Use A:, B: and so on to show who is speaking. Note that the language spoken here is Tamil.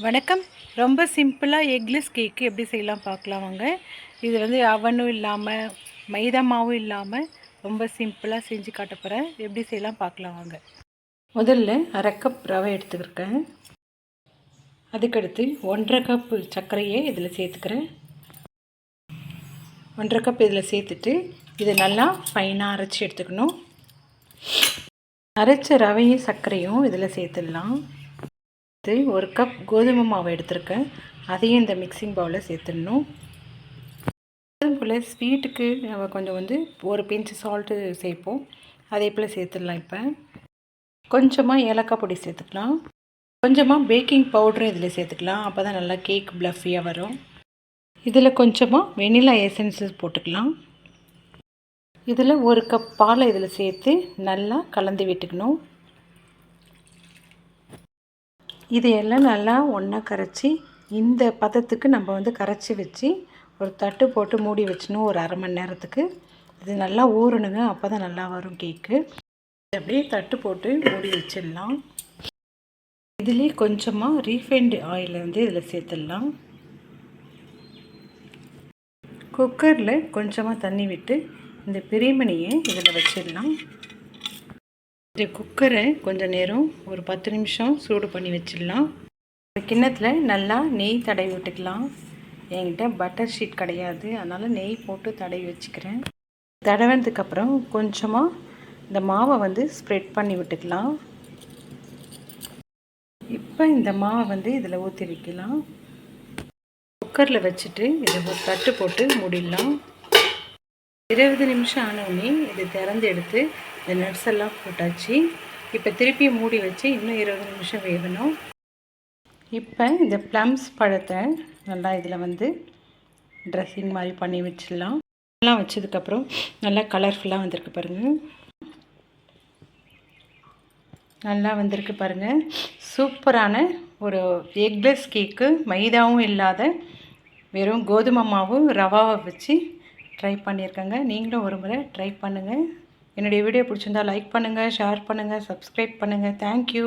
A: வணக்கம். ரொம்ப சிம்பிளாக எக்லெஸ் கேக்கு எப்படி செய்யலாம் பார்க்கலாம் வாங்க. இது வந்து அவனும் இல்லாமல் மைதா மாவும் இல்லாமல் ரொம்ப சிம்பிளாக செஞ்சு காட்ட போகிறேன். எப்படி செய்யலாம் பார்க்கலாம் வாங்க. முதல்ல அரை கப் ரவை எடுத்துக்கிருக்கேன். அதுக்கடுத்து 1.5 கப் சர்க்கரையை இதில் சேர்த்துக்கிறேன். 1.5 கப் இதில் சேர்த்துட்டு இதை நல்லா ஃபைனாக அரைச்சி எடுத்துக்கணும். அரைச்ச ரவையும் சர்க்கரையும் இதில் சேர்த்துடலாம். ஒரு கப் கோதுமை மாவு எடுத்திருக்கேன். அதையும் இந்த மிக்சிங் பவுலில் சேர்த்துடணும். அதே போல் ஸ்வீட்டுக்கு நம்ம கொஞ்சம் வந்து ஒரு பிஞ்ச் சால்ட்டு சேர்ப்போம். அதே போல் சேர்த்துடலாம். இப்போ கொஞ்சமாக ஏலக்காய் பொடி சேர்த்துக்கலாம். கொஞ்சமாக பேக்கிங் பவுடரும் இதில் சேர்த்துக்கலாம். அப்போ தான் நல்லா கேக் ப்ளஃபியாக வரும். இதில் கொஞ்சமாக வெனிலா எசன்ஸஸ் போட்டுக்கலாம். இதில் ஒரு கப் பாலை இதில் சேர்த்து நல்லா கலந்து விட்டுக்கணும். இதையெல்லாம் நல்லா ஒன்றா கரைச்சி இந்த பதத்துக்கு நம்ம வந்து கரைச்சி வச்சு ஒரு தட்டு போட்டு மூடி வச்சணும் ஒரு அரை மணி நேரத்துக்கு. இது நல்லா ஊறணுங்க, அப்போ தான் நல்லா வரும் கேக்கு. அப்படியே தட்டு போட்டு மூடி வச்சிடலாம். இதிலே கொஞ்சமாக ரீஃபைண்டு ஆயில் வந்து இதில் சேர்த்துடலாம். குக்கரில் கொஞ்சமாக தண்ணி விட்டு இந்த பிரிமணியை இதில் வச்சிடலாம். இந்த குக்கரை கொஞ்சம் நேரம் ஒரு 10 நிமிஷம் சூடு பண்ணி வச்சிடலாம். கிண்ணத்தில் நல்லா நெய் தடவி விட்டுக்கலாம். என்கிட்ட பட்டர் ஷீட் கிடையாது, அதனால் நெய் போட்டு தடவி வச்சுக்கிறேன். தடவினதுக்கப்புறம் கொஞ்சமாக இந்த மாவை வந்து ஸ்ப்ரெட் பண்ணி விட்டுக்கலாம். இப்போ இந்த மாவை வந்து இதில் ஊற்றி வைக்கலாம். குக்கரில் வச்சுட்டு இதை ஒரு தட்டு போட்டு மூடிடலாம். 20 நிமிஷம் ஆனவுடனே இதை திறந்து எடுத்து இந்த நட்ஸ் எல்லாம் போட்டாச்சு. இப்போ திருப்பி மூடி வச்சு இன்னும் 20 நிமிஷம் வேகணும். இப்போ இந்த ப்ளம்ஸ் பழத்தை நல்லா இதில் வந்து ட்ரெஸ்ஸிங் மாதிரி பண்ணி வச்சிடலாம். எல்லாம் வச்சதுக்கப்புறம் நல்லா கலர்ஃபுல்லாக வந்திருக்கு பாருங்கள். நல்லா வந்திருக்கு பாருங்கள். சூப்பரான ஒரு எக்லெஸ் கேக்கு, மைதாவும் இல்லாத வெறும் கோதுமை மாவும் ரவாவை வச்சு ட்ரை பண்ணியிருக்கேங்க. நீங்களும் ஒரு முறை ட்ரை பண்ணுங்கள். என்னுடைய வீடியோ பிடிச்சிருந்தால் லைக் பண்ணுங்கள், ஷேர் பண்ணுங்கள், சப்ஸ்கிரைப் பண்ணுங்கள். தேங்க்யூ.